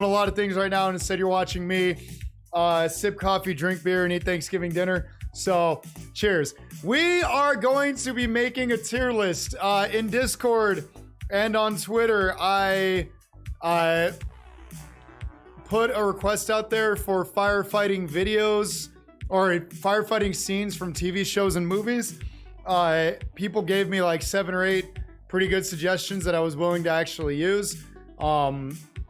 a lot of things right now, and instead you're watching me sip coffee, drink beer, and eat Thanksgiving dinner. So cheers. We are going to be making a tier list in Discord and on Twitter. I put a request out there for firefighting videos or firefighting scenes from TV shows and movies. People gave me like 7 or 8 pretty good suggestions that I was willing to actually use.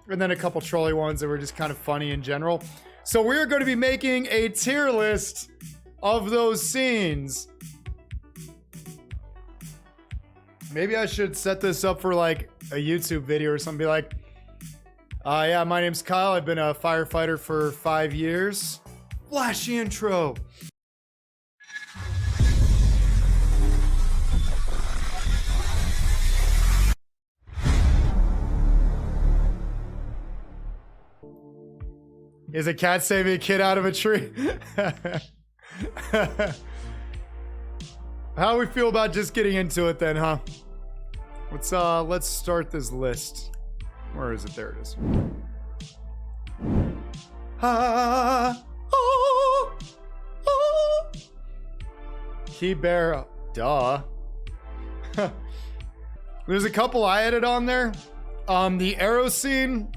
And then a couple trolly ones that were just kind of funny in general. So we're going to be making a tier list of those scenes. Maybe I should set this up for like a YouTube video or something. Be like, yeah, my name's Kyle. I've been a firefighter for 5 years. Flashy intro. Is a cat saving a kid out of a tree? How we feel about just getting into it then, huh? Let's start this list. Where is it? There it is. Key bear, duh. There's a couple I added on there. The arrow scene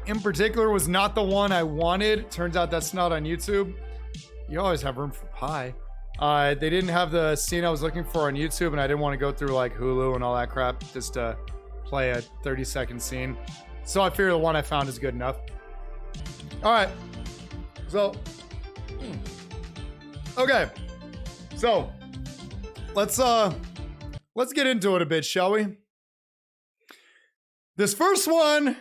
in particular was not the one I wanted. Turns out that's not on YouTube. You always have room for pie. They didn't have the scene I was looking for on YouTube, and I didn't want to go through like Hulu and all that crap just to play a 30-second scene. So I figure the one I found is good enough. All right. So, okay. So, let's get into it a bit, shall we? This first one,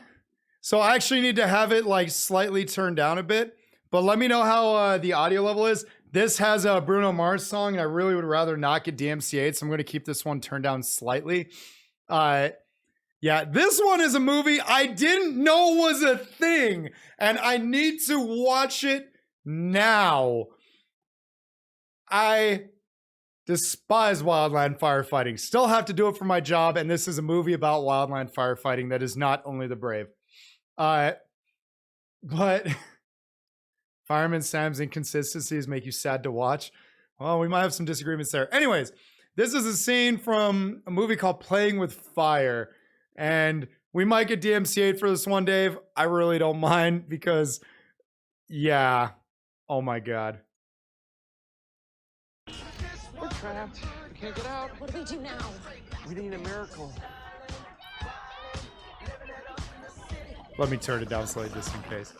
so I actually need to have it like slightly turned down a bit, but let me know how the audio level is. This has a Bruno Mars song, and I really would rather not get DMCA'd, so I'm going to keep this one turned down slightly. Yeah, this one is a movie I didn't know was a thing, and I need to watch it now. I despise wildland firefighting. Still have to do it for my job, and this is a movie about wildland firefighting that is not only the brave. But Fireman Sam's inconsistencies make you sad to watch. Well, we might have some disagreements there. Anyways, this is a scene from a movie called Playing with Fire. And we might get DMCA'd for this one, Dave. I really don't mind because, yeah. Oh my God. We're trapped. We can't get out. What do we do now? We need a miracle. Let me turn it down slightly just in case.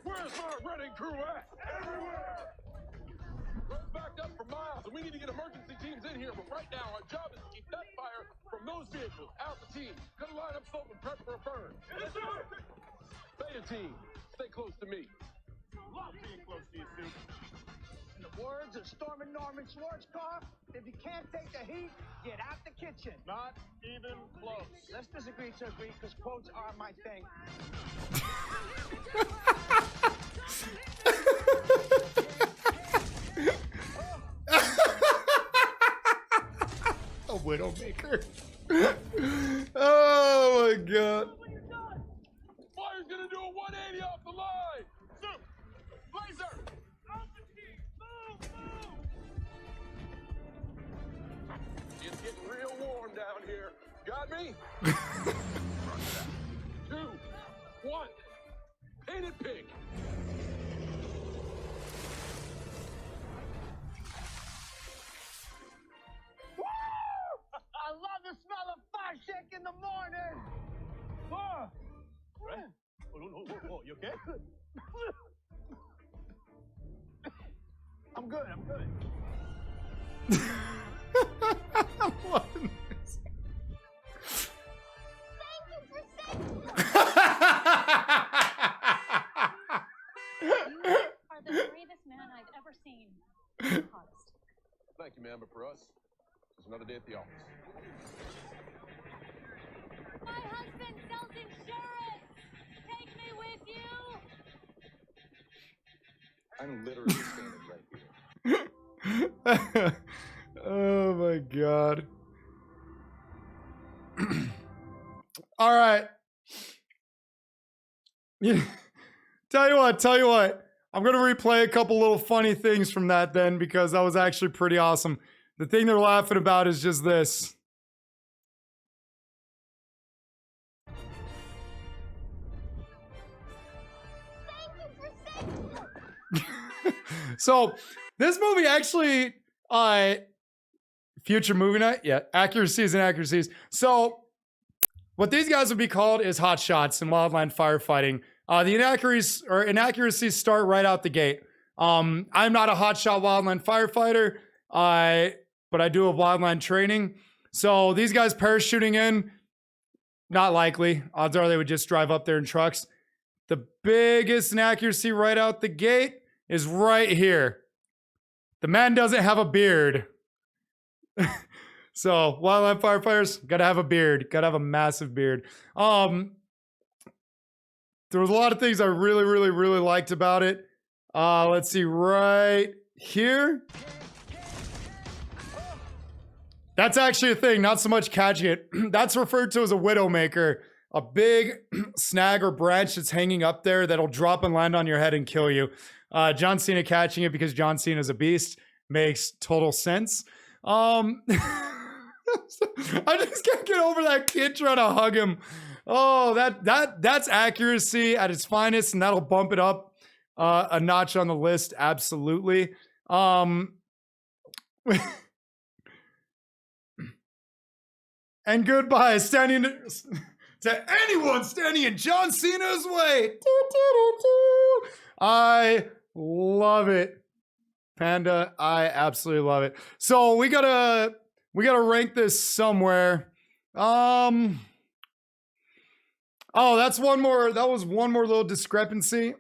Where's our running crew at? Everywhere! Road's backed up for miles, and we need to get emergency teams in here. But right now, our job is to keep that fire from those vehicles. Out the team. Gonna line up slope and prep for a burn. Yes, sir! Stay a team. Stay close to me. Love being close to you, Sue. In the words of Stormin' Norman Schwarzkopf, if you can't take the heat, get out the kitchen. Not even close. Let's disagree to agree, because quotes are my thing. A Widowmaker. Oh my God. Fire's gonna do a 180 off the line. Sue, Blazer. Move. It's getting real warm down here. Got me? 2, 1. Paint it pink. I love the smell of fire shake in the morning. Whoa. Right? Whoa, you okay? I'm good. What is this? Are the bravest man I've ever seen. Honest. Thank you, ma'am, but for us, it's another day at the office. My husband sells insurance. Take me with you. I'm literally standing right here. Oh my god. All right. Yeah. Tell you what. I'm going to replay a couple little funny things from that then because that was actually pretty awesome. The thing they're laughing about is just this. So, this movie actually, future movie night, yeah, accuracies and accuracies. So, what these guys would be called is hot shots in wildland firefighting. The inaccuracies start right out the gate. I'm not a hotshot wildland firefighter, but I do have wildland training. So these guys parachuting in, not likely. Odds are they would just drive up there in trucks. The biggest inaccuracy right out the gate is right here. The man doesn't have a beard. So wildland firefighters gotta have a beard, gotta have a massive beard. There was a lot of things I really liked about it. Let's see, right here. That's actually a thing, not so much catching it. That's referred to as a widowmaker. A big snag or branch that's hanging up there that'll drop and land on your head and kill you. John Cena catching it because John Cena is a beast makes total sense. I just can't get over that kid trying to hug him. Oh, that's accuracy at its finest, and that'll bump it up a notch on the list, absolutely. And goodbye, standing to anyone standing in John Cena's way. I love it, Panda. I absolutely love it. So we gotta rank this somewhere. Oh, that was one more little discrepancy.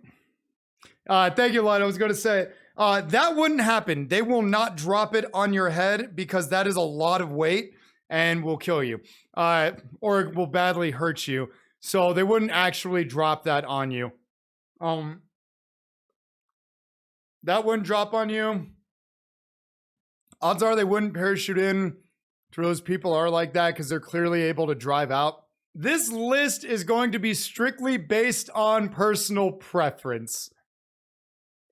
Thank you, Light. I was gonna say that wouldn't happen. They will not drop it on your head because that is a lot of weight and will kill you, or it will badly hurt you. So they wouldn't actually drop that on you. That wouldn't drop on you. Odds are they wouldn't parachute in to those people are like that because they're clearly able to drive out. This list is going to be strictly based on personal preference.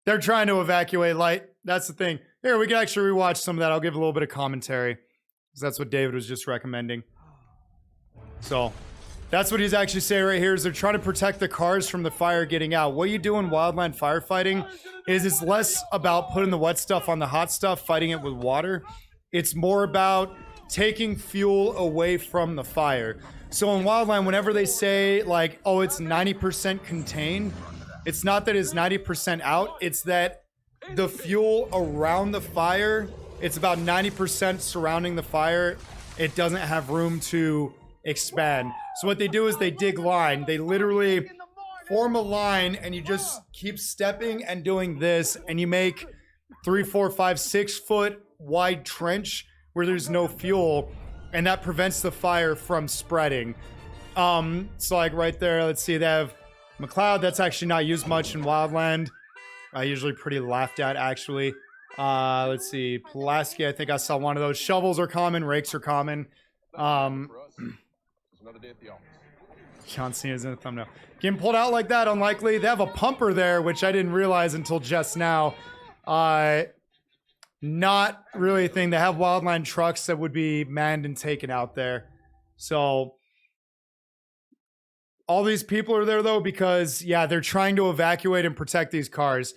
They're trying to evacuate Light. That's the thing. Here, we can actually rewatch some of that. I'll give a little bit of commentary because that's what David was just recommending. So that's what he's actually saying right here is they're trying to protect the cars from the fire getting out. What you do in wildland firefighting is it's less about putting the wet stuff on the hot stuff, fighting it with water. It's more about taking fuel away from the fire. So in wildland, whenever they say like, oh, it's 90% contained, it's not that it's 90% out. It's that the fuel around the fire, it's about 90% surrounding the fire. It doesn't have room to expand. So what they do is they dig line. They literally form a line and you just keep stepping and doing this and you make 3, 4, 5, 6 foot wide trench where there's no fuel and that prevents the fire from spreading. So like right there, let's see, they have McLeod. That's actually not used much in wildland. Usually pretty laughed at actually. Let's see, Pulaski, I think I saw one of those. Shovels are common, rakes are common. Another day at the office. John Cena's in the thumbnail. Getting pulled out like that, unlikely. They have a pumper there, which I didn't realize until just now. Not really a thing. They have wildland trucks that would be manned and taken out there. So all these people are there though because, yeah, they're trying to evacuate and protect these cars.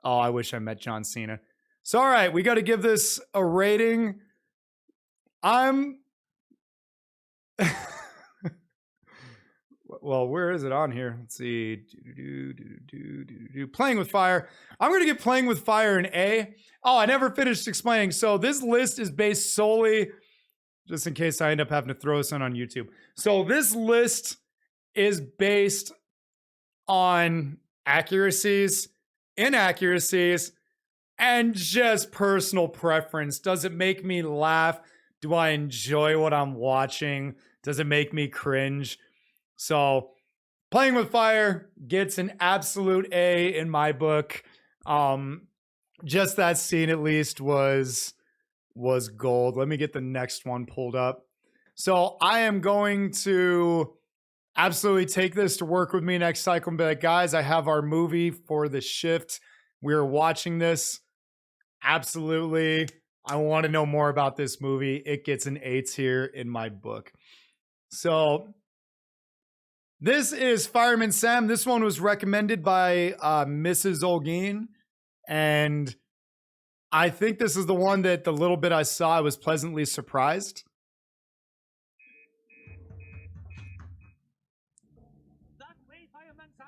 Oh, I wish I met John Cena. So, all right, we got to give this a rating. Well, where is it on here? Let's see. Playing with Fire. I'm going to give Playing with Fire an A. Oh, I never finished explaining. So this list is based solely, just in case I end up having to throw this on YouTube. So this list is based on accuracies, inaccuracies, and just personal preference. Does it make me laugh? Do I enjoy what I'm watching? Does it make me cringe? So Playing with Fire gets an absolute A in my book. Just that scene at least was gold. Let me get the next one pulled up. So I am going to absolutely take this to work with me next cycle and be like, guys, I have our movie for the shift. We're watching this. Absolutely. I want to know more about this movie. It gets an A tier in my book. So this is Fireman Sam. This one was recommended by Mrs. Olguin. And I think this is the one that the little bit I saw, I was pleasantly surprised. That way, Fireman Sam.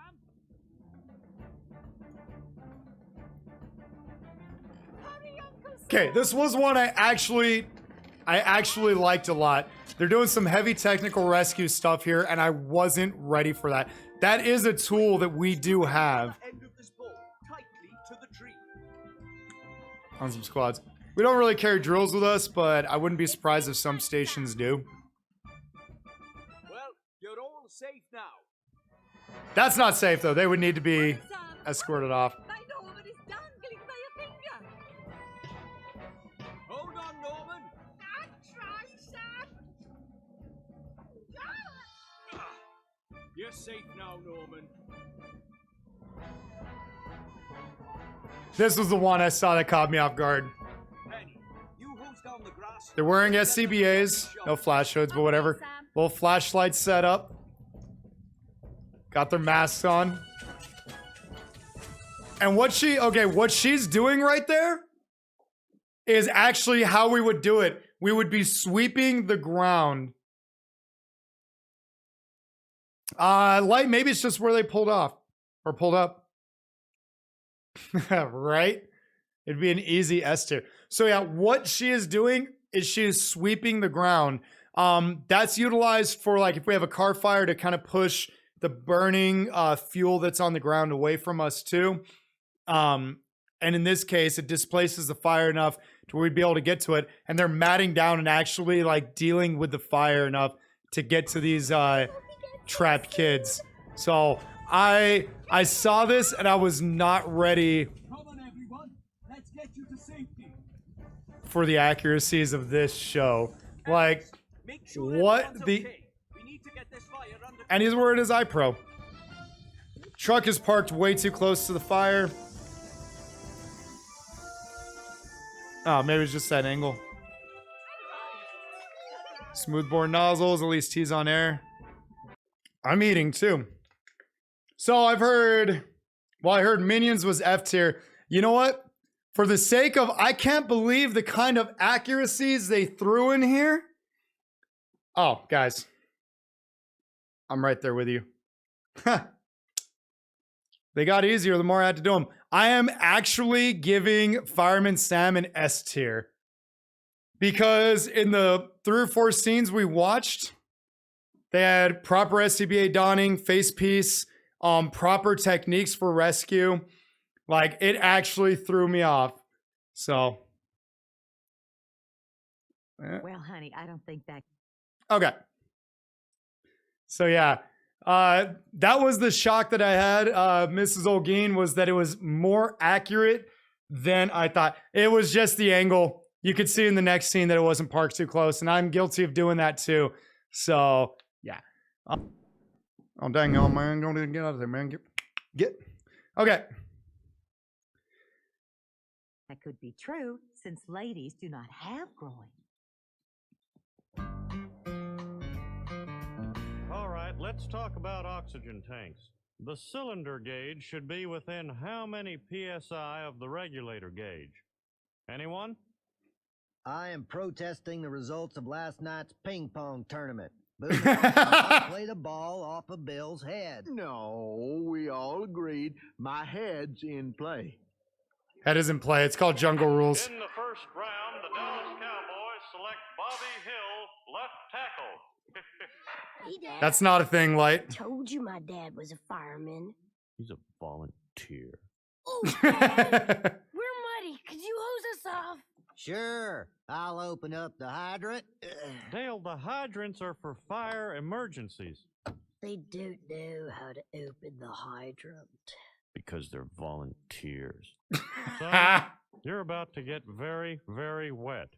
Okay, this was one I actually liked a lot. They're doing some heavy technical rescue stuff here, and I wasn't ready for that. That is a tool that we do have on some squads. We don't really carry drills with us, but I wouldn't be surprised if some stations do. Well, you're all safe now. That's not safe, though. They would need to be escorted off. My Norman is dangling by a finger. Hold on, Norman. I'm trying, Sam. You're safe now, Norman. This was the one I saw that caught me off guard. Penny, you who's down the grass? They're wearing SCBAs, no flash hoods, but whatever. Little flashlights set up. Got their masks on. And what she's doing right there is actually how we would do it. We would be sweeping the ground. Light, maybe it's just where they pulled off or pulled up. Right? It'd be an easy S tier. So yeah, what she is doing is she is sweeping the ground. That's utilized for like if we have a car fire to kind of push the burning fuel that's on the ground away from us too. And in this case, it displaces the fire enough to where we'd be able to get to it. And they're matting down and actually like dealing with the fire enough to get to these trapped kids. So I saw this and I was not ready Come on, everyone. Let's get you to safety. for the accuracies of this show. Like, Make sure what everyone's the... okay. We need to get this fire under And he's where it is iPro. Truck is parked way too close to the fire. Oh, maybe it's just that angle. Smoothbore nozzles, at least he's on air. I'm eating too. So I've heard, well, I heard Minions was F tier. You know what? For the sake of, I can't believe the kind of accuracies they threw in here. Oh, guys. I'm right there with you. They got easier the more I had to do them. I am actually giving Fireman Sam an S tier. Because in the 3 or 4 scenes we watched, they had proper SCBA donning, face piece, proper techniques for rescue. Like, it actually threw me off. So. Well, honey, I don't think that. Okay. So, yeah. That was the shock that I had, Mrs. Olguin, was that it was more accurate than I thought. It was just the angle. You could see in the next scene that it wasn't parked too close, and I'm guilty of doing that too. So, yeah. Oh, dang, oh, man. Don't even get out of there, man. Get. Okay. That could be true since ladies do not have groin. All right, let's talk about oxygen tanks. The cylinder gauge should be within how many psi of the regulator gauge? Anyone? I am protesting the results of last night's ping pong tournament. Booty played a ball off of Bill's head. No, we all agreed my head's in play. Head is in play. It's called Jungle Rules. In the first round, the Dallas Cowboys select Bobby Hill, left tackle. Hey, Dad. That's not a thing, Light. Told you my dad was a fireman. He's a volunteer. Oh, Dad, we're muddy. Could you hose us off? Sure, I'll open up the hydrant. Dale, the hydrants are for fire emergencies. They don't know how to open the hydrant. Because they're volunteers. Son, you're about to get very, very wet.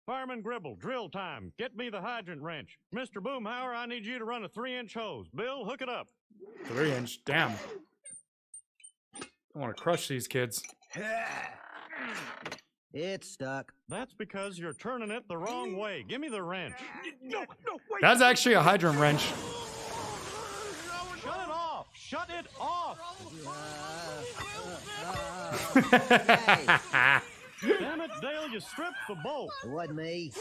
Fireman Gribble, drill time. Get me the hydrant wrench. Mr. Boomhauer, I need you to run a 3-inch hose. Bill, hook it up. 3-inch, damn. I want to crush these kids. It's stuck. That's because you're turning it the wrong way. Give me the wrench. No, wait. That's actually a hydrant wrench. Shut it off! Shut it off! Damn it, Dale, you stripped the bolt. It wasn't me.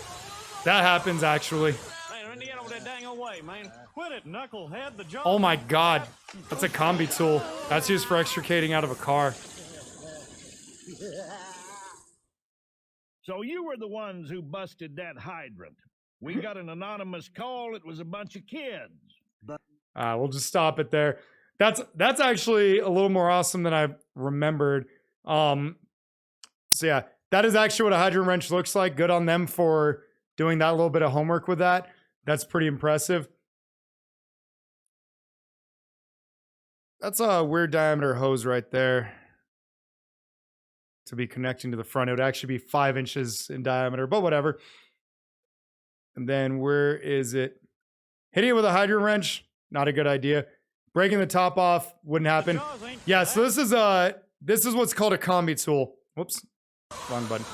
That happens actually. Hey, when you get over that dang away, man. Quit it, knucklehead. The job. Oh my god. That's a combi tool. That's used for extricating out of a car. So you were the ones who busted that hydrant. We got an anonymous call. It was a bunch of kids. We'll just stop it there. That's actually a little more awesome than I remembered. So yeah, that is actually what a hydrant wrench looks like. Good on them for doing that little bit of homework with that. That's pretty impressive. That's a weird diameter hose right there to be connecting to the front. It would actually be 5 inches in diameter, but whatever. And then where is it? Hitting it with a hydrant wrench, not a good idea. Breaking the top off wouldn't happen. Yeah, so this is what's called a combi tool. Whoops, wrong button.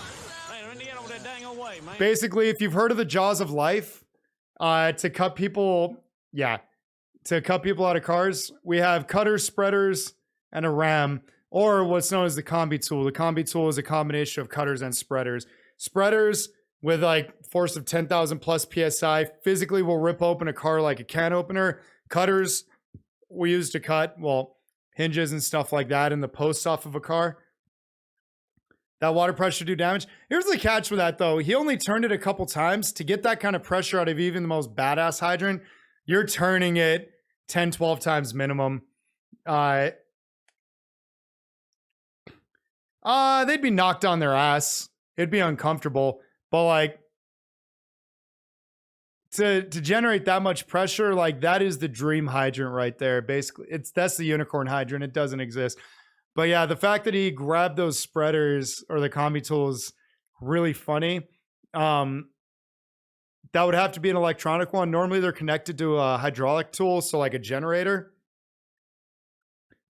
Basically, if you've heard of the jaws of life, to cut people out of cars, we have cutters, spreaders, and a ram, or what's known as the combi tool. The combi tool is a combination of cutters and spreaders. Spreaders with like force of 10,000 plus PSI physically will rip open a car like a can opener. Cutters we use to cut, well, hinges and stuff like that in the posts off of a car. That water pressure do damage. Here's the catch with that though. He only turned it a couple times. To get that kind of pressure out of even the most badass hydrant, you're turning it 10, 12 times minimum. They'd be knocked on their ass. It'd be uncomfortable. But like, to generate that much pressure, like that is the dream hydrant right there. Basically, that's the unicorn hydrant. It doesn't exist. But yeah, the fact that he grabbed those spreaders or the combi tool is really funny. That would have to be an electronic one. Normally they're connected to a hydraulic tool, so like a generator.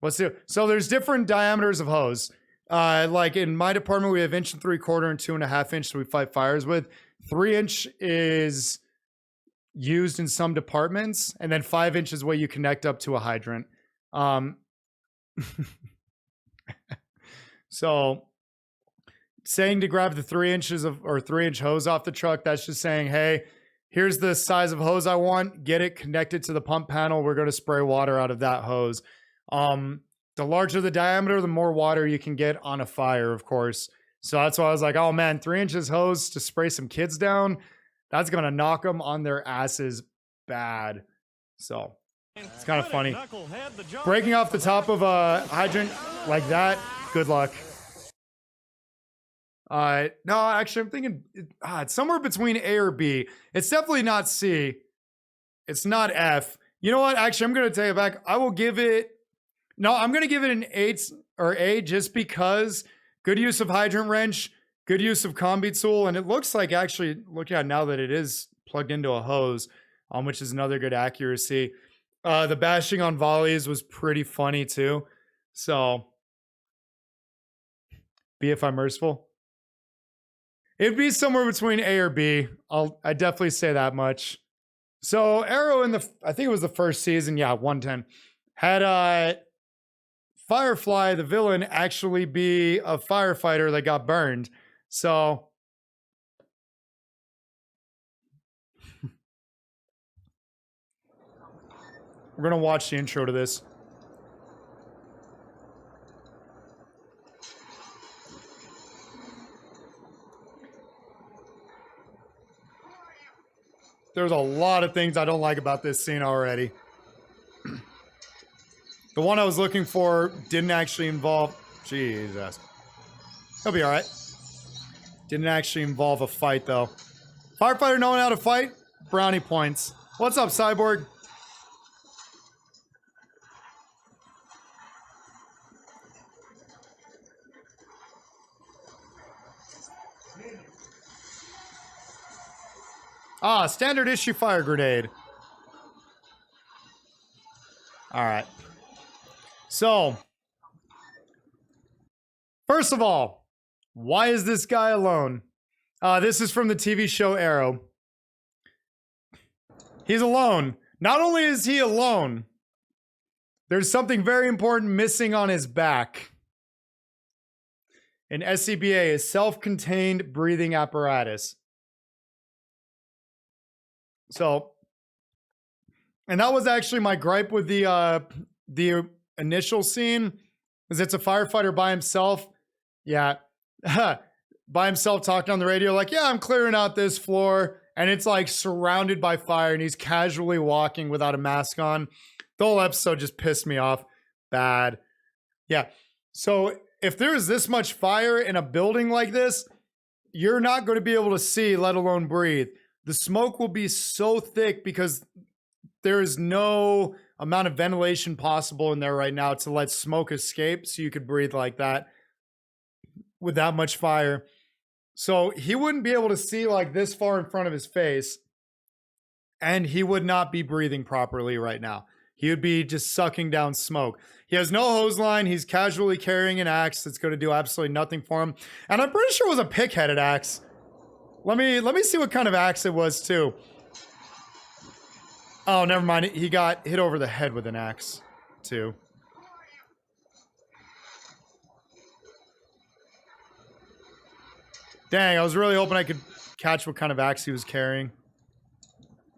Let's do. So there's different diameters of hose. Like in my department, we have 1 3/4 and 2.5 inch that we fight fires with. 3-inch is used in some departments, and then 5 inches where you connect up to a hydrant. So saying to grab the 3 inches of or 3-inch hose off the truck, that's just saying, hey, here's the size of hose I want. Get it connected to the pump panel. We're going to spray water out of that hose. The larger the diameter, the more water you can get on a fire, of course. So that's why I was like, oh man, 3 inches hose to spray some kids down. That's going to knock them on their asses bad. So it's kind of funny. Breaking off the top of a hydrant like that, good luck. No, actually, I'm thinking it's somewhere between A or B. It's definitely not C. It's not F. You know what? Actually, I'm going to take it back. I will give it... No, I'm going to give it an 8 or A just because good use of hydrant wrench, good use of combi tool, and it looks like actually, looking at now that it is plugged into a hose, which is another good accuracy. The bashing on volleys was pretty funny too. So, B if I'm merciful. It'd be somewhere between A or B. I definitely say that much. So Arrow in I think it was the first season, yeah, 110, had Firefly, the villain, actually be a firefighter that got burned. So we're gonna watch the intro to this. There's a lot of things I don't like about this scene already. The one I was looking for didn't actually involve... Jesus. He'll be alright. Didn't actually involve a fight, though. Firefighter knowing how to fight? Brownie points. What's up, Cyborg? Ah, standard issue fire grenade. All right. So, first of all, why is this guy alone? This is from the TV show Arrow. He's alone. Not only is he alone, there's something very important missing on his back. An SCBA, a self-contained breathing apparatus. So, and that was actually my gripe with the initial scene, is it's a firefighter by himself. Yeah, by himself talking on the radio like, yeah, I'm clearing out this floor. And it's like surrounded by fire and he's casually walking without a mask on. The whole episode just pissed me off. Bad. Yeah. So if there's this much fire in a building like this, you're not going to be able to see, let alone breathe. The smoke will be so thick because there is no amount of ventilation possible in there right now to let smoke escape so you could breathe like that with that much fire. So he wouldn't be able to see like this far in front of his face, and he would not be breathing properly right now. He would be just sucking down smoke. He has no hose line. He's casually carrying an axe that's going to do absolutely nothing for him. And I'm pretty sure it was a pick-headed axe. Let me see what kind of axe it was too. Oh, never mind. He got hit over the head with an axe too. Dang, I was really hoping I could catch what kind of axe he was carrying.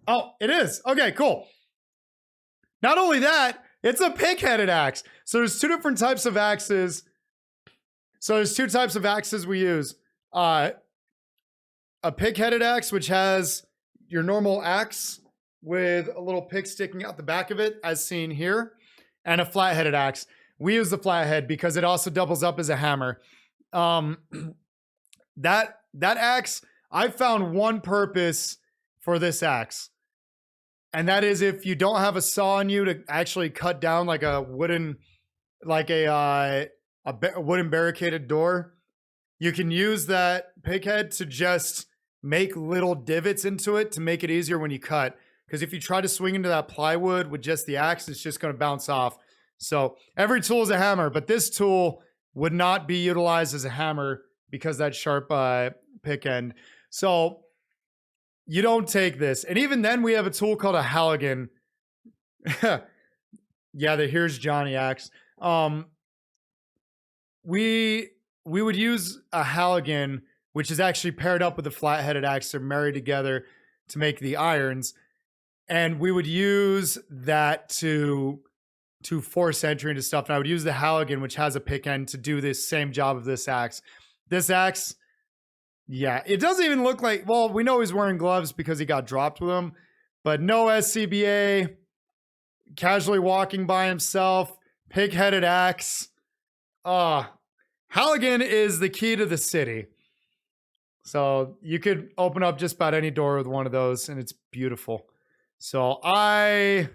Oh, it is. Okay, cool. Not only that, it's a pick-headed axe. So there's two different types of axes. So there's two types of axes we use. A pick-headed axe, which has your normal axe with a little pick sticking out the back of it, as seen here, and a flat-headed axe. We use the flathead because it also doubles up as a hammer. That axe, I found one purpose for this axe. And that is if you don't have a saw on you to actually cut down like a wooden, like a wooden barricaded door, you can use that pickhead to just make little divots into it to make it easier when you cut. Because if you try to swing into that plywood with just the axe, it's just going to bounce off. So every tool is a hammer, but this tool would not be utilized as a hammer because that sharp pick end. So you don't take this. And even then we have a tool called a Halligan. Yeah, here's Johnny axe. We would use a Halligan, which is actually paired up with a flat-headed axe. They're married together to make the irons. And we would use that to force entry into stuff. And I would use the Halligan, which has a pick end, to do this same job of this axe. This axe, yeah, it doesn't even look like, well, we know he's wearing gloves because he got dropped with them, but no SCBA, casually walking by himself, pig-headed axe. Halligan is the key to the city. So you could open up just about any door with one of those, and it's beautiful. So I,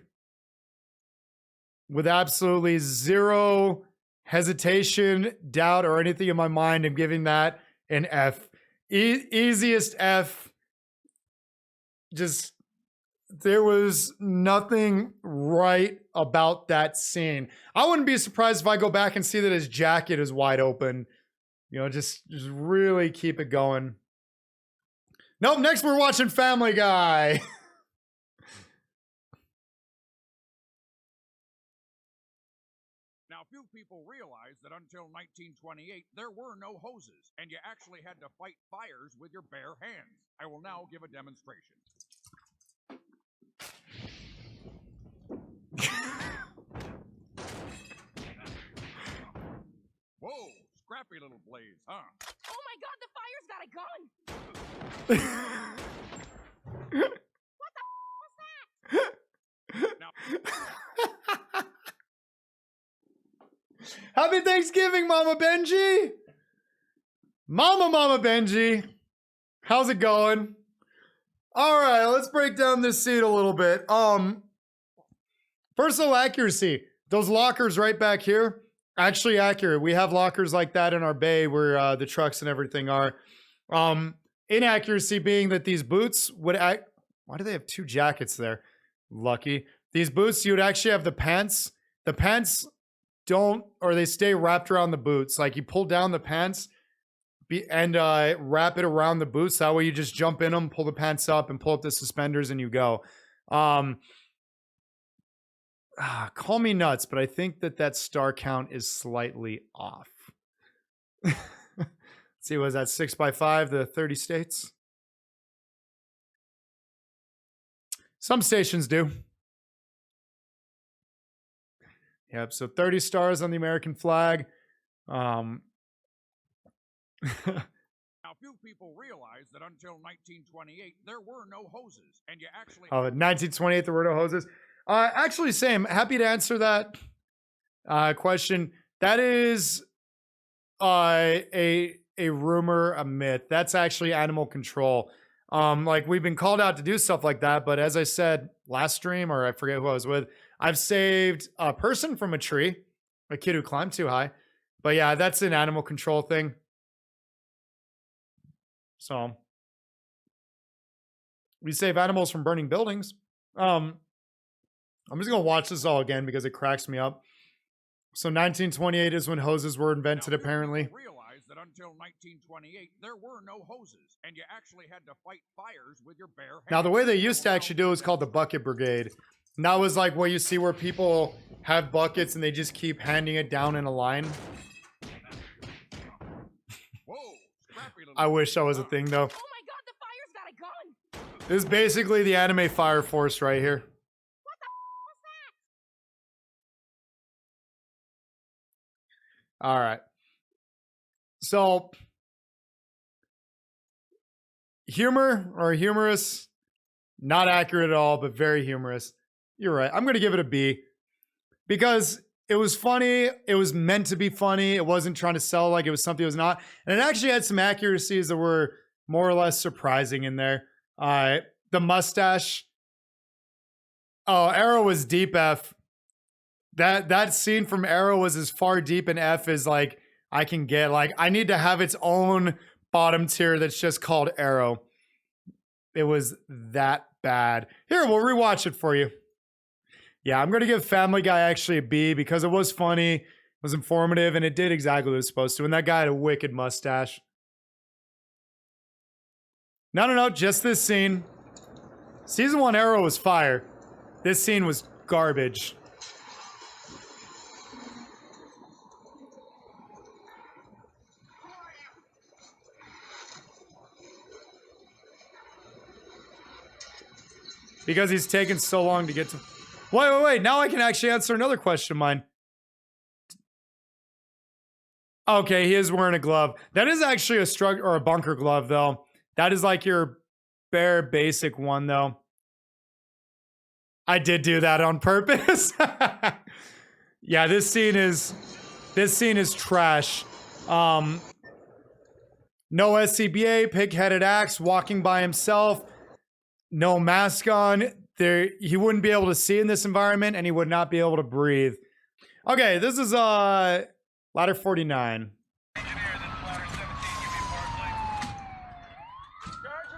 with absolutely zero hesitation, doubt, or anything in my mind, I'm giving that an F. Easiest F. Just, there was nothing right about that scene. I wouldn't be surprised if I go back and see that his jacket is wide open. You know, just really keep it going. Nope, next we're watching Family Guy. Now, few people realize that until 1928, there were no hoses, and you actually had to fight fires with your bare hands. I will now give a demonstration. Whoa, scrappy little blaze, huh? Oh my god, the fire's got a gun! What the was that? Now, Happy Thanksgiving, Mama Benji. Mama Benji. How's it going? All right, let's break down this scene a little bit. First of all, accuracy. Those lockers right back here, actually accurate. We have lockers like that in our bay where the trucks and everything are. Inaccuracy being that these boots would act. Why do they have two jackets there? Lucky. These boots, you would actually have the pants. The pants don't, or they stay wrapped around the boots. Like you pull down the pants and wrap it around the boots. That way you just jump in them, pull the pants up, and pull up the suspenders, and you go. Call me nuts, but I think that star count is slightly off. Let's see, was that 6x5, the 30 states? Some stations do. Yep, so 30 stars on the American flag. Now, few people realize that until 1928, there were no hoses, and you actually... 1928, there were no hoses. Actually, same. Happy to answer that question. That is a rumor, a myth. That's actually animal control. Like we've been called out to do stuff like that, but as I said last stream, or I forget who I was with, I've saved a person from a tree, a kid who climbed too high. But yeah, that's an animal control thing. So we save animals from burning buildings. I'm just gonna watch this all again because it cracks me up. So 1928 is when hoses were invented, apparently. Realize that until 1928, there were no hoses, and you actually had to fight fires with your bare hands. Now, the way they used to actually do it was called the bucket brigade. And that was like what you see where people have buckets and they just keep handing it down in a line. Whoa, scrappy little... I wish that was a thing, though. Oh my god, the fire's got a gun! This is basically the anime Fire Force right here. What the was that? All right. So, humor or humorous, not accurate at all, but very humorous. You're right. I'm going to give it a B because it was funny. It was meant to be funny. It wasn't trying to sell like it was something it was not. And it actually had some accuracies that were more or less surprising in there. The mustache. Oh, Arrow was deep F. That scene from Arrow was as far deep in F as like I can get. Like I need to have its own bottom tier that's just called Arrow. It was that bad. Here, we'll rewatch it for you. Yeah, I'm going to give Family Guy actually a B because it was funny, it was informative, and it did exactly what it was supposed to. And that guy had a wicked mustache. No, just this scene. Season 1 Arrow was fire. This scene was garbage. Because he's taken so long to get to... Wait. Now I can actually answer another question of mine. Okay, he is wearing a glove. That is actually a strug or a bunker glove, though. That is like your bare basic one, though. I did do that on purpose. Yeah, this scene is trash. No SCBA, pig-headed axe, walking by himself. No mask on. There, he wouldn't be able to see in this environment, and he would not be able to breathe. Okay, this is ladder 49. Engineer, this is ladder 17. Give me a part, please. Charge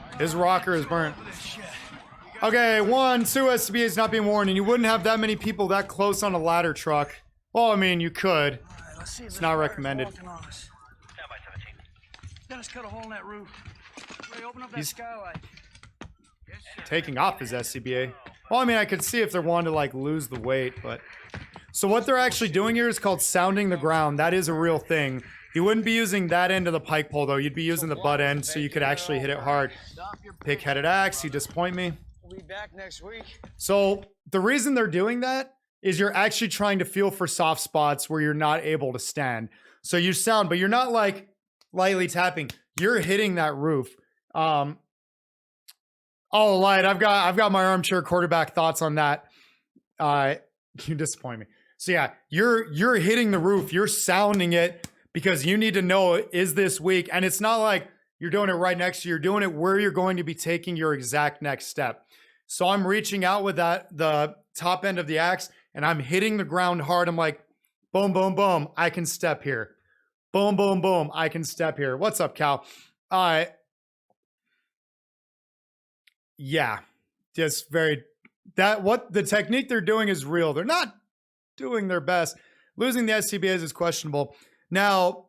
line! His rocker is burnt. Okay, 1, 2 SCBAs not being worn, and you wouldn't have that many people that close on a ladder truck. Well, I mean, you could. It's not recommended. Dennis cut a hole in that roof. Ray, open up that He's skylight. taking off his SCBA. Well, I mean, I could see if they're wanting to like lose the weight, but... So what they're actually doing here is called sounding the ground. That is a real thing. You wouldn't be using that end of the pike pole, though. You'd be using the butt end, so you could actually hit it hard. Pig-headed axe, you disappoint me. We'll be back next week. So the reason they're doing that is you're actually trying to feel for soft spots where you're not able to stand. So you sound, but you're not like lightly tapping. You're hitting that roof. Oh, Light, I've got my armchair quarterback thoughts on that. You disappoint me. So yeah, you're hitting the roof. You're sounding it because you need to know, is this weak? And it's not like you're doing it right next to you. You're doing it where you're going to be taking your exact next step. So I'm reaching out with the top end of the axe and I'm hitting the ground hard. I'm like, Boom, boom, boom. I can step here. Boom, boom, boom. I can step here. What's up, Cal? Yeah, just very what the technique they're doing is real. They're not doing their best. Losing the SCBAs is questionable. Now,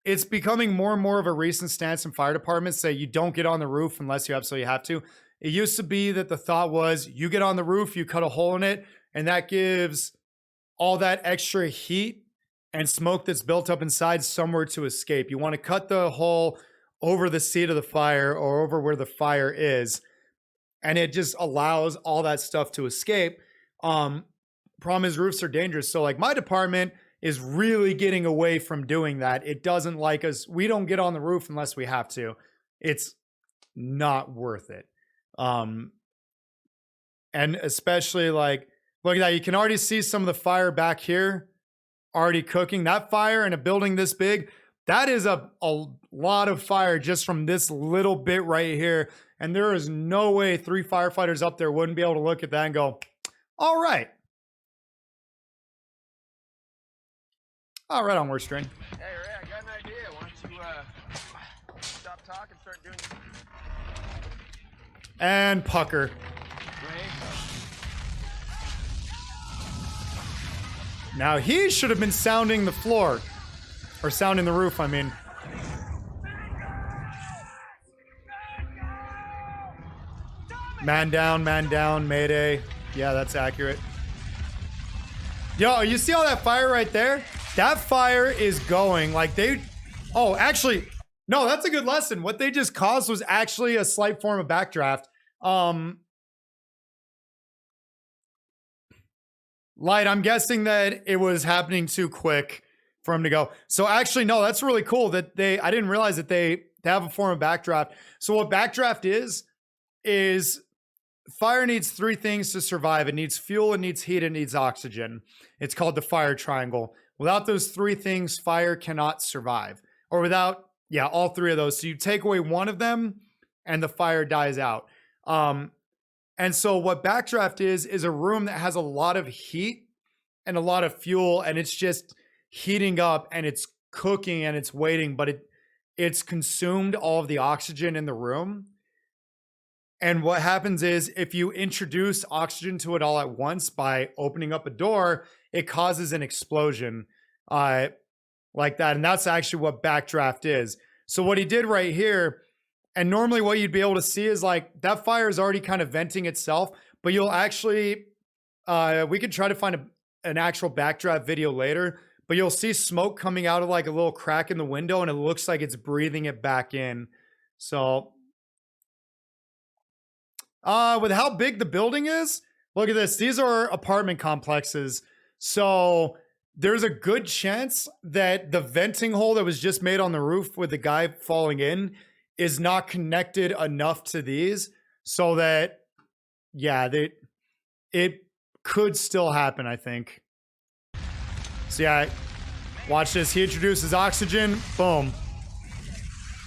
it's becoming more and more of a recent stance in fire departments that you don't get on the roof unless you absolutely have to. It used to be that the thought was you get on the roof, you cut a hole in it, and that gives all that extra heat and smoke that's built up inside somewhere to escape. You want to cut the hole over the seat of the fire or over where the fire is, and it just allows all that stuff to escape. Problem is roofs are dangerous. So like my department is really getting away from doing that. It doesn't like us. We don't get on the roof unless we have to. It's not worth it. And especially like, look at that. You can already see some of the fire back here already cooking. That fire in a building this big, that is a lot of fire just from this little bit right here. And there is no way 3 firefighters up there wouldn't be able to look at that and go, all right. All right, on worst string. Hey, Ray, I got an idea. Why don't you stop talking, start doing... And pucker. Ray? Now he should have been sounding the floor. Or sounding the roof, I mean. Man down, mayday. Yeah, that's accurate. Yo, you see all that fire right there? That fire is going like they... Oh, actually, no, that's a good lesson. What they just caused was actually a slight form of backdraft. Light, I'm guessing that it was happening too quick for him to go. So actually, no, that's really cool that I didn't realize that they have a form of backdraft. So what backdraft is fire needs 3 things to survive. It needs fuel, it needs heat, it needs oxygen. It's called the fire triangle. Without those 3 things, fire cannot survive. Or without, yeah, all 3 of those. So you take away one of them and the fire dies out. And so what backdraft is a room that has a lot of heat and a lot of fuel, and it's just heating up and it's cooking and it's waiting, but it's consumed all of the oxygen in the room. And what happens is if you introduce oxygen to it all at once by opening up a door, it causes an explosion like that. And that's actually what backdraft is. So what he did right here, and normally what you'd be able to see is like that fire is already kind of venting itself, but you'll actually, we could try to find an actual backdraft video later, but you'll see smoke coming out of like a little crack in the window and it looks like it's breathing it back in. So with how big the building is, look at this. These are apartment complexes. So there's a good chance that the venting hole that was just made on the roof with the guy falling in is not connected enough to these so that, yeah, it could still happen, I think. So yeah, watch this. He introduces oxygen. Boom.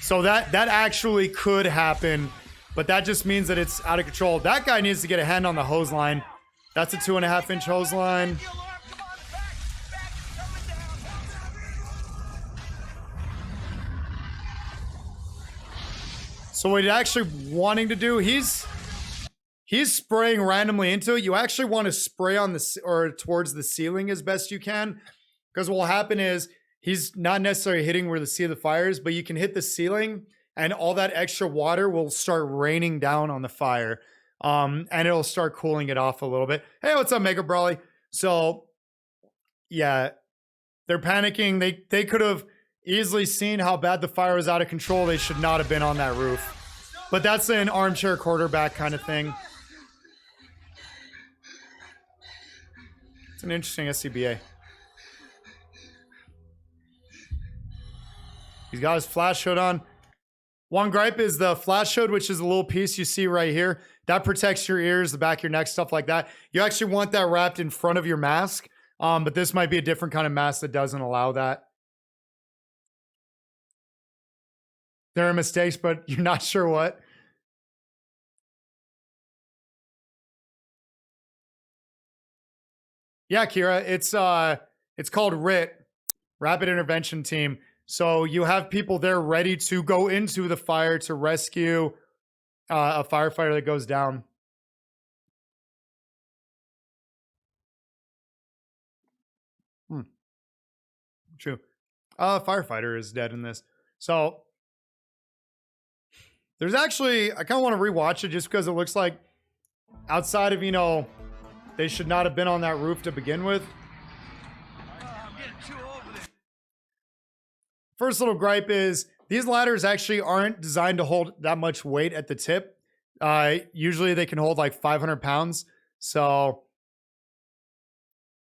So that actually could happen. But that just means that it's out of control. That guy needs to get a hand on the hose line. That's a 2.5-inch hose line. So what he's actually wanting to do, he's spraying randomly into it. You actually want to spray on the or towards the ceiling as best you can, because what will happen is he's not necessarily hitting where the seat of the fire is, but you can hit the ceiling and all that extra water will start raining down on the fire. And it'll start cooling it off a little bit. Hey, what's up, Mega Brawly? So yeah, they're panicking. They could have easily seen how bad the fire was out of control. They should not have been on that roof. But that's an armchair quarterback kind of thing. It's an interesting SCBA. He's got his flash hood on. One gripe is the flash hood, which is a little piece you see right here. That protects your ears, the back of your neck, stuff like that. You actually want that wrapped in front of your mask. But this might be a different kind of mask that doesn't allow that. There are mistakes, but you're not sure what. Yeah, Kira, It's called RIT, Rapid Intervention Team. So you have people there ready to go into the fire to rescue a firefighter that goes down. True. Firefighter is dead in this. So there's actually, I kind of want to rewatch it just because it looks like outside of, you know, they should not have been on that roof to begin with. First little gripe is these ladders actually aren't designed to hold that much weight at the tip. Usually they can hold like 500 pounds. So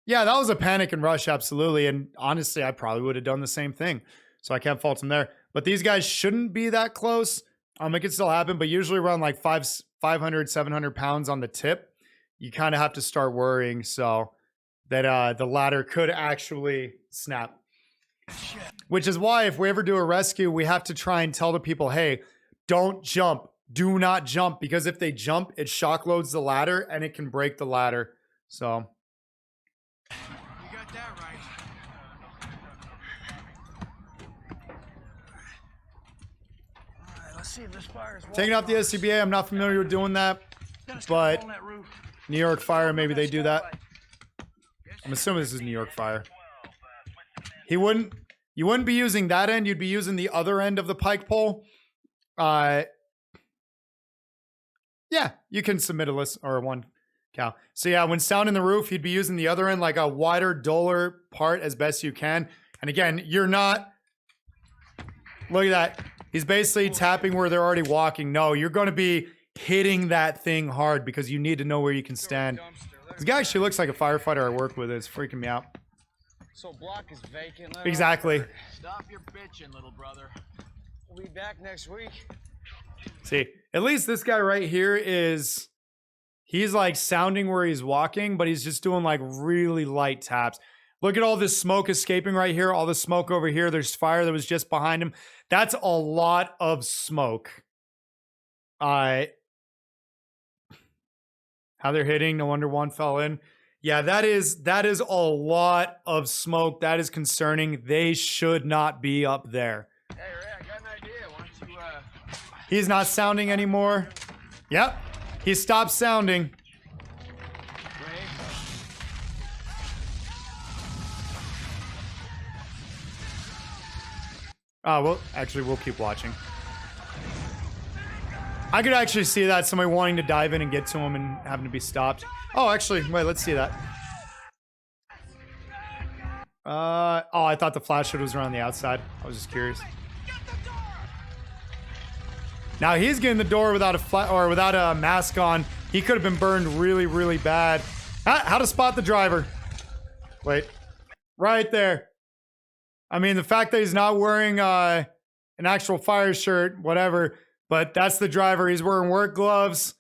yeah, that was a panic and rush, absolutely. And honestly, I probably would have done the same thing. So I can't fault them there. But these guys shouldn't be that close. It could still happen, but usually around like 500, 700 pounds on the tip, you kind of have to start worrying. So that the ladder could actually snap. Which is why if we ever do a rescue, we have to try and tell the people, hey, don't jump. Do not jump. Because if they jump, it shock loads the ladder and it can break the ladder. So... You got that right. All right, let's see if this fire is taking off the SCBA, I'm not familiar with doing that, but New York Fire, maybe they do that. I'm assuming this is New York Fire. You wouldn't be using that end, you'd be using the other end of the pike pole. Yeah, you can submit a list or one cow. So yeah, when sounding the roof, you'd be using the other end, like a wider, duller part as best you can. And again, you're not, look at that. He's basically tapping where they're already walking. No, you're going to be hitting that thing hard because you need to know where you can stand. This guy actually looks like a firefighter I work with. It's freaking me out. So block is vacant. Exactly. Stop your bitching, little brother. We'll be back next week. See, at least this guy right here is... He's like sounding where he's walking, but he's just doing like really light taps. Look at all this smoke escaping right here. All the smoke over here. There's fire that was just behind him. That's a lot of smoke. How they're hitting. No wonder one fell in. Yeah, that is a lot of smoke. That is concerning. They should not be up there. Hey, Ray, I got an idea. Why don't you, He's not sounding anymore. Yep. He stopped sounding. Well, actually, we'll keep watching. I could actually see that. Somebody wanting to dive in and get to him and having to be stopped. Oh, actually, wait, let's see that. Oh, I thought the flash hood was around the outside. I was just curious. Now he's getting the door without a mask on. He could have been burned really, really bad. How to spot the driver? Wait, right there. I mean, the fact that he's not wearing an actual fire shirt, whatever, but that's the driver. He's wearing work gloves,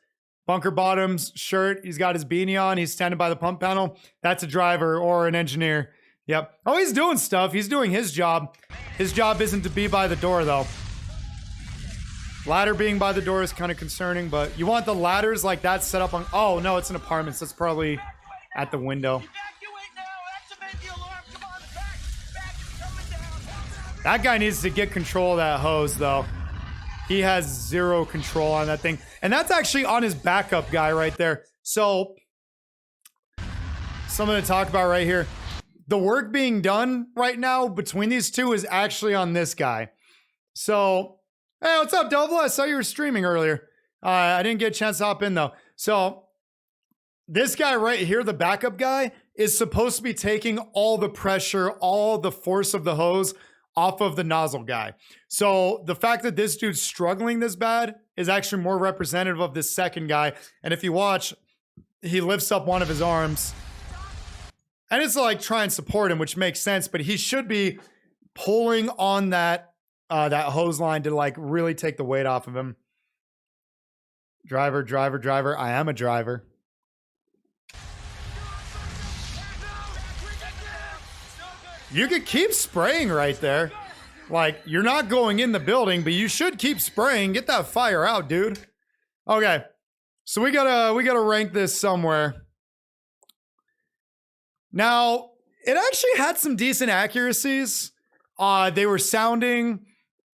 bunker bottoms, shirt. He's got his beanie on. He's standing by the pump panel. That's a driver or an engineer. Yep. Oh, he's doing stuff. He's doing his job. His job isn't to be by the door, though. Ladder being by the door is kind of concerning, but you want the ladders like that set up on... Oh, no, it's an apartment, so it's probably at the window. That guy needs to get control of that hose, though. He has zero control on that thing. And that's actually on his backup guy right there. So, something to talk about right here. The work being done right now between these two is actually on this guy. So... Hey, what's up, Double? I saw you were streaming earlier. I didn't get a chance to hop in, though. So, this guy right here, the backup guy, is supposed to be taking all the pressure, all the force of the hose off of the nozzle guy. So, the fact that this dude's struggling this bad is actually more representative of this second guy. And if you watch, he lifts up one of his arms. And it's like try and support him, which makes sense. But he should be pulling on that hose line to like really take the weight off of him. Driver, driver, driver. I am a driver. You could keep spraying right there. Like, you're not going in the building, but you should keep spraying. Get that fire out, dude. Okay. So we gotta rank this somewhere. Now, It actually had some decent accuracies. They were sounding.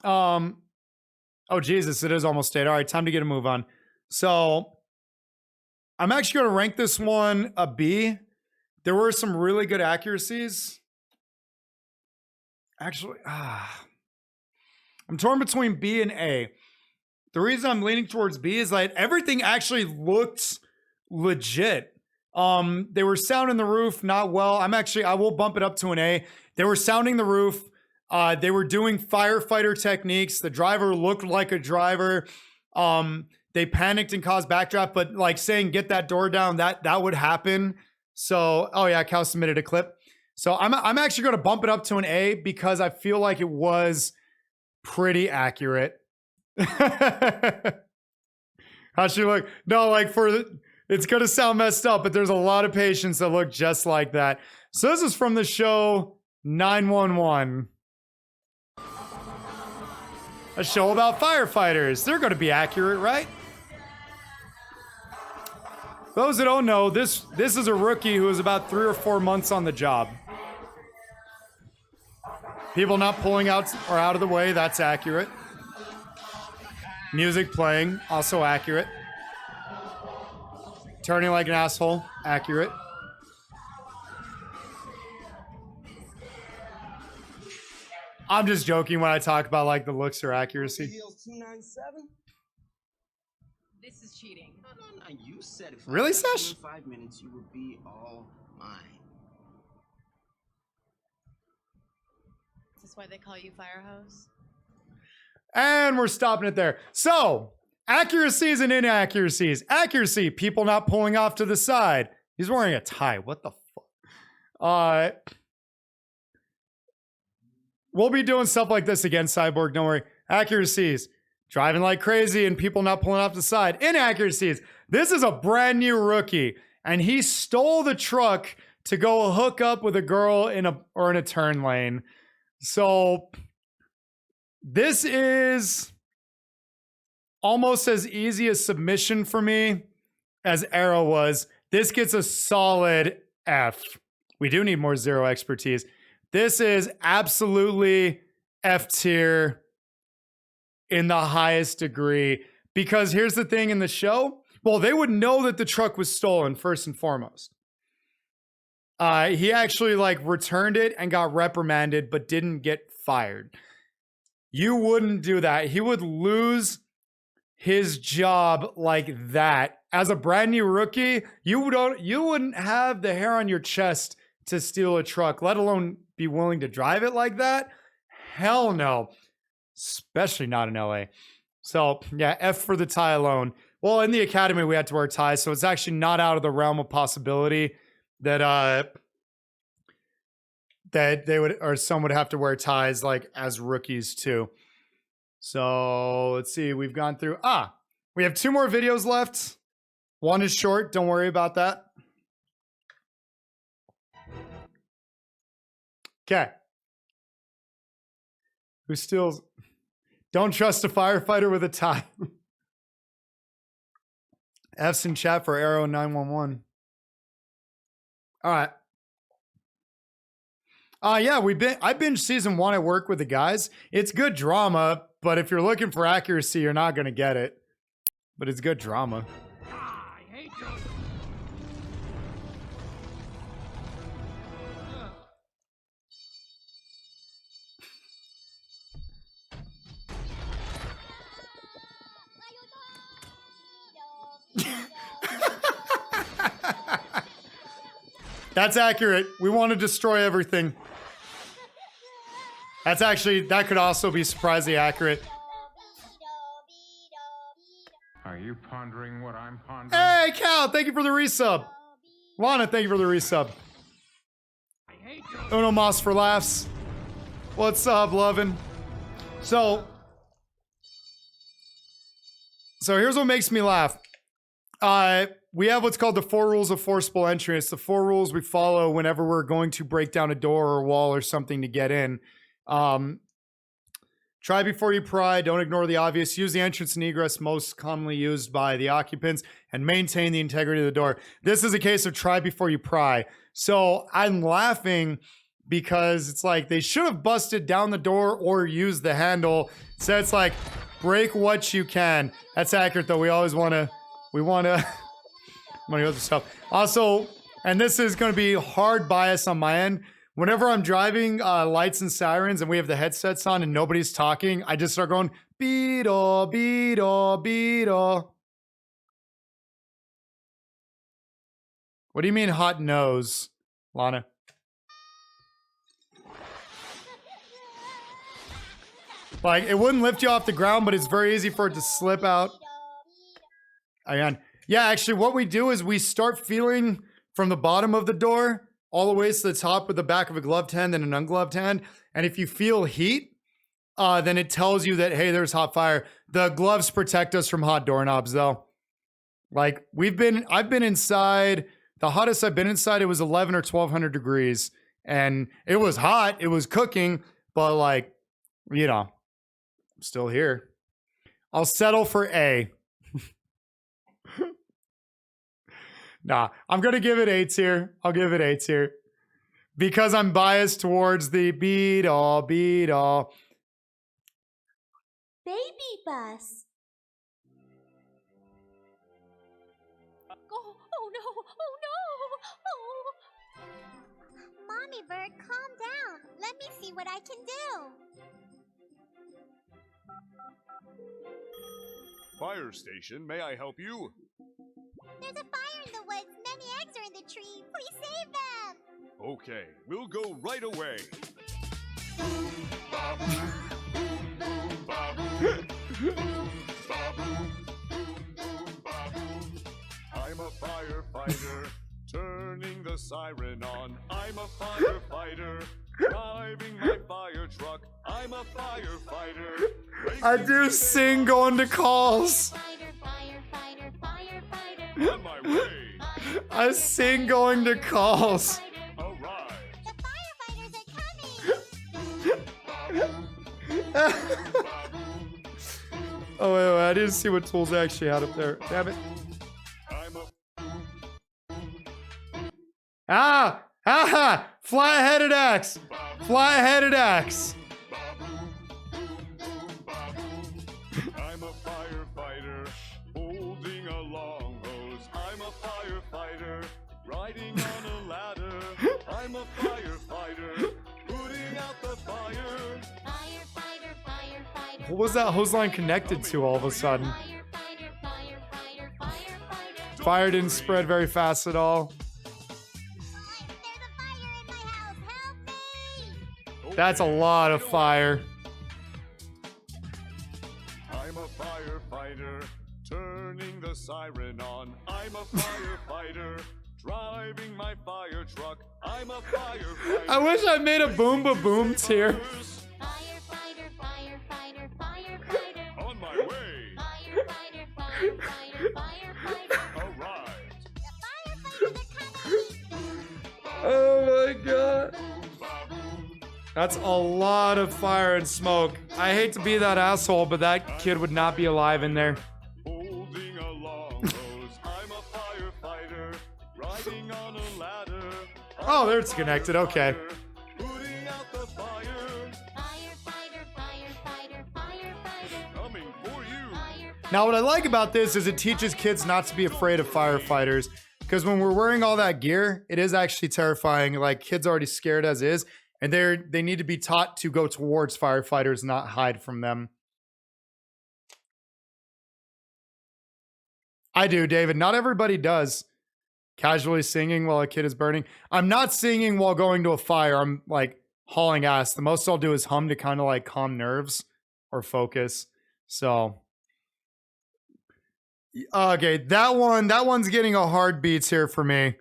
Oh Jesus! It is almost 8. All right, time to get a move on. So I'm actually going to rank this one a B. There were some really good accuracies. Actually, I'm torn between B and A. The reason I'm leaning towards B is like everything actually looked legit. They were sounding the roof not well. I will bump it up to an A. They were sounding the roof. They were doing firefighter techniques. The driver looked like a driver. They panicked and caused backdraft, but like saying get that door down, that would happen. So, oh yeah, Cal submitted a clip. So I'm actually going to bump it up to an A because I feel like it was pretty accurate. How she look? No, like it's going to sound messed up, but there's a lot of patients that look just like that. So this is from the show 911. A show about firefighters. They're going to be accurate, right? Those that don't know, this is a rookie who is about 3 or 4 months on the job. People not pulling out or out of the way, that's accurate. Music playing, also accurate. Turning like an asshole, accurate. I'm just joking when I talk about like the looks or accuracy. This is cheating. No, you said it. Really, Sesh? In 5 minutes, you will be all mine. Is this why they call you fire hose? And we're stopping it there. So, accuracies and inaccuracies. Accuracy, people not pulling off to the side. He's wearing a tie. What the fuck? We'll be doing stuff like this again, Cyborg. Don't worry. Accuracies, driving like crazy and people not pulling off the side. Inaccuracies. This is a brand new rookie, and he stole the truck to go hook up with a girl in a turn lane. So this is almost as easy a submission for me as Arrow was. This gets a solid F. We do need more zero expertise. This is absolutely F tier in the highest degree. Because here's the thing in the show. Well, they would know that the truck was stolen first and foremost. He actually like returned it and got reprimanded, but didn't get fired. You wouldn't do that. He would lose his job like that. As a brand new rookie, you wouldn't have the hair on your chest to steal a truck, let alone be willing to drive it like that. Hell no. Especially not in LA. So yeah, F for the tie alone. Well, in the academy, we had to wear ties, so it's actually not out of the realm of possibility that that they would, or some would have to wear ties like as rookies too. So let's see, we've gone through, we have 2 more videos left. One is short, don't worry about that. Okay. Who steals? Don't trust a firefighter with a tie. F's in chat for Arrow 911. All right. Yeah, I binged season 1 at work with the guys. It's good drama, but if you're looking for accuracy, you're not going to get it. But it's good drama. I hate you. That's accurate. We want to destroy everything. That could also be surprisingly accurate. Are you pondering what I'm pondering? Hey, Cal, thank you for the resub. Lana, thank you for the resub. Uno Mas for laughs. What's up, lovin'? So here's what makes me laugh. We have what's called the 4 rules of forcible entry. It's the 4 rules we follow whenever we're going to break down a door or a wall or something to get in. Try before you pry. Don't ignore the obvious. Use the entrance and egress most commonly used by the occupants and maintain the integrity of the door. This is a case of try before you pry. So I'm laughing because it's like they should have busted down the door or used the handle. So it's like break what you can. That's accurate though. We always want to other stuff. Also, and this is going to be hard bias on my end. Whenever I'm driving lights and sirens and we have the headsets on and nobody's talking, I just start going beetle, beetle, beetle. What do you mean hot nose, Lana? Like, it wouldn't lift you off the ground, but it's very easy for it to slip out. Again. Yeah, actually, what we do is we start feeling from the bottom of the door all the way to the top with the back of a gloved hand and an ungloved hand. And if you feel heat, then it tells you that, hey, there's hot fire. The gloves protect us from hot doorknobs, though. Like, I've been inside, the hottest I've been inside, it was 11 or 1200 degrees. And it was hot, it was cooking, but like, you know, I'm still here. I'll settle for A. Nah, I'm going to give it 8s here. I'll give it 8s here. Because I'm biased towards the beetle, beetle. Baby bus. Oh no, oh no, oh. Mommy Bird, calm down. Let me see what I can do. Fire station, may I help you? There's a fire in the woods. Many eggs are in the tree. Please save them. Okay, we'll go right away. I'm a firefighter, turning the siren on. I'm a firefighter, driving my fire truck. I'm a firefighter. I do sing going to calls. On my way. I sing going to calls. All right. The firefighters are coming. Oh, wait, I didn't see what tools I actually had up there. Damn it. Ah! Ah! Fly-headed axe! Fly-headed axe! I'm a firefighter, holding a long hose. I'm a firefighter, riding on a ladder. I'm a firefighter, putting out the fire. Firefighter, firefighter. What was that hose line connected to all of a sudden? Fire didn't spread very fast at all. That's a lot of fire. I'm a firefighter, turning the siren on. I'm a firefighter, driving my fire truck. I'm a firefighter. I wish I made a boomba boom tier. Firefighter, firefighter, firefighter. On my way. Firefighter, firefighter, firefighter. All right. The firefighters are coming. Oh my god. That's a lot of fire and smoke. I hate to be that asshole, but that kid would not be alive in there. Holding a long hose. I'm a firefighter, riding on a ladder. Oh, there it's connected. Okay. Putting out the fire. Firefighter, firefighter, firefighter. Coming for you. Now, what I like about this is it teaches kids not to be afraid of firefighters. Because when we're wearing all that gear, it is actually terrifying. Like, kids are already scared as is. And they need to be taught to go towards firefighters, not hide from them. I do, David. Not everybody does. Casually singing while a kid is burning. I'm not singing while going to a fire. I'm like hauling ass. The most I'll do is hum to kind of like calm nerves or focus. So, okay, that one's getting a hard beats here for me.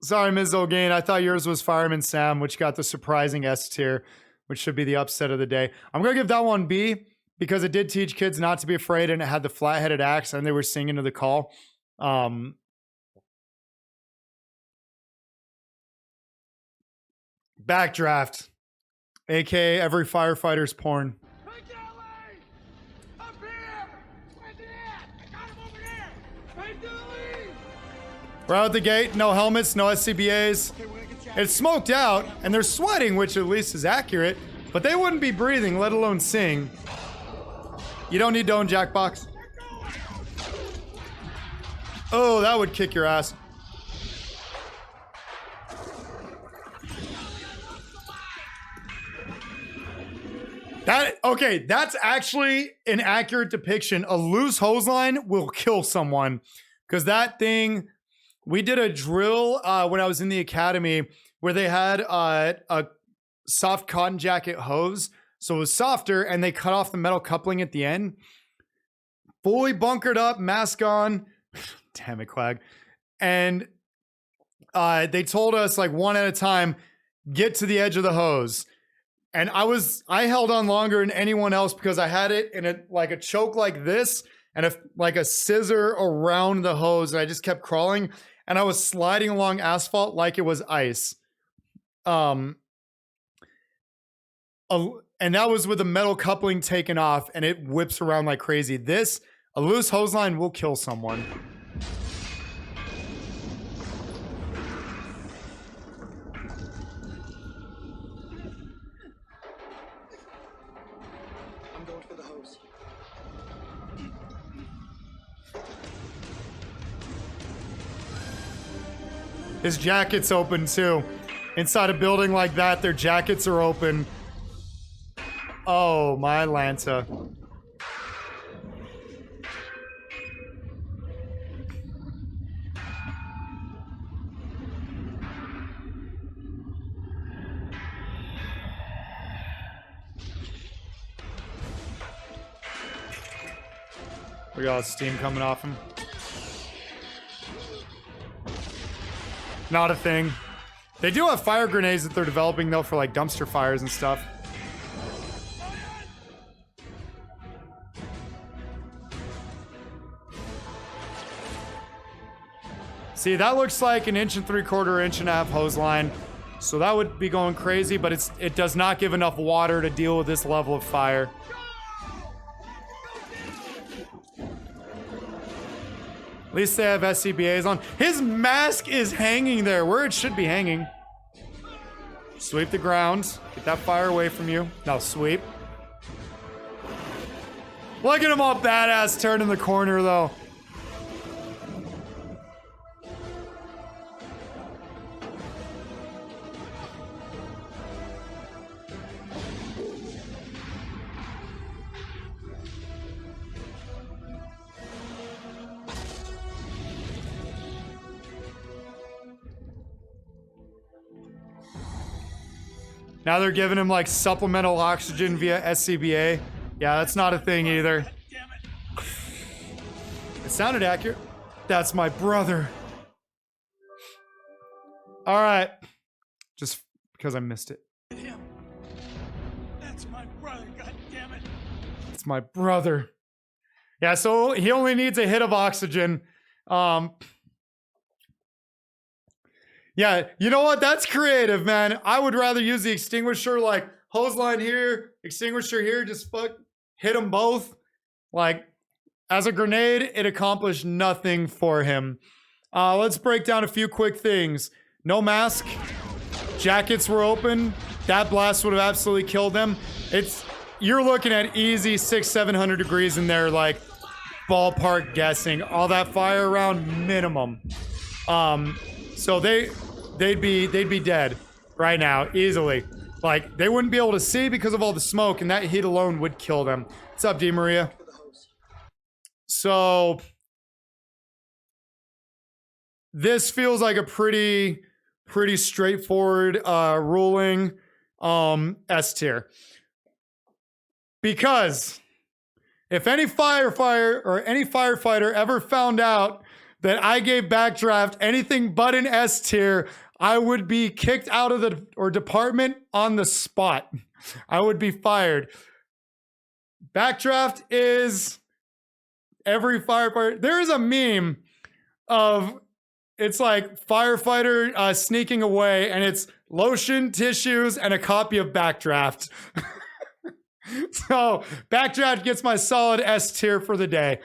Sorry, Ms. O'Gain. I thought yours was Fireman Sam, which got the surprising S tier, which should be the upset of the day. I'm going to give that one B because it did teach kids not to be afraid and it had the flat-headed axe and they were singing to the call. Backdraft, aka every firefighter's porn. Hey, Kelly! Up here! Where's he at? I got him over there! Hey, Dilly! We're out the gate. No helmets, no SCBAs. It's smoked out, and they're sweating, which at least is accurate. But they wouldn't be breathing, let alone sing. You don't need Doan Jackbox. Oh, that would kick your ass. Okay, that's actually an accurate depiction. A loose hose line will kill someone. Because that thing, we did a drill when I was in the academy where they had a soft cotton jacket hose. So it was softer, and they cut off the metal coupling at the end. Fully bunkered up, mask on. Damn it, Clag. And they told us, like, one at a time, get to the edge of the hose. And I held on longer than anyone else because I had it in a choke like this and like a scissor around the hose. And I just kept crawling, and I was sliding along asphalt like it was ice. And that was with the metal coupling taken off, and it whips around like crazy. A loose hose line will kill someone. I'm going for the hose. His jacket's open too. Inside a building like that, their jackets are open. Oh, my Lanta. We got steam coming off him. Not a thing. They do have fire grenades that they're developing, though, for like dumpster fires and stuff. See, that looks like an 1 3/4, 1.5 inch hose line. So that would be going crazy, but it does not give enough water to deal with this level of fire. At least they have SCBAs on. His mask is hanging there where it should be hanging. Sweep the ground. Get that fire away from you. Now sweep. Look at him all badass turning the corner, though. Now they're giving him like supplemental oxygen via SCBA. Yeah, that's not a thing either. It sounded accurate. That's my brother. All right. Just because I missed it. That's my brother, goddammit. It's my brother. Yeah, so he only needs a hit of oxygen. Yeah, you know what? That's creative, man. I would rather use the extinguisher, like hose line here, extinguisher here, just hit them both. Like, as a grenade, it accomplished nothing for him. Let's break down a few quick things. No mask. Jackets were open. That blast would have absolutely killed them. You're looking at easy 600-700 degrees in there, like ballpark guessing. All that fire around, minimum. So they'd be dead right now, easily. Like, they wouldn't be able to see because of all the smoke, and that heat alone would kill them. What's up, D. Maria? So this feels like a pretty straightforward ruling. S tier. Because if any firefighter or any firefighter ever found out that I gave Backdraft anything but an S tier, I would be kicked out of the department on the spot. I would be fired. Backdraft is every firefighter. There is a meme of, it's like firefighter sneaking away, and it's lotion, tissues, and a copy of Backdraft. So Backdraft gets my solid S tier for the day.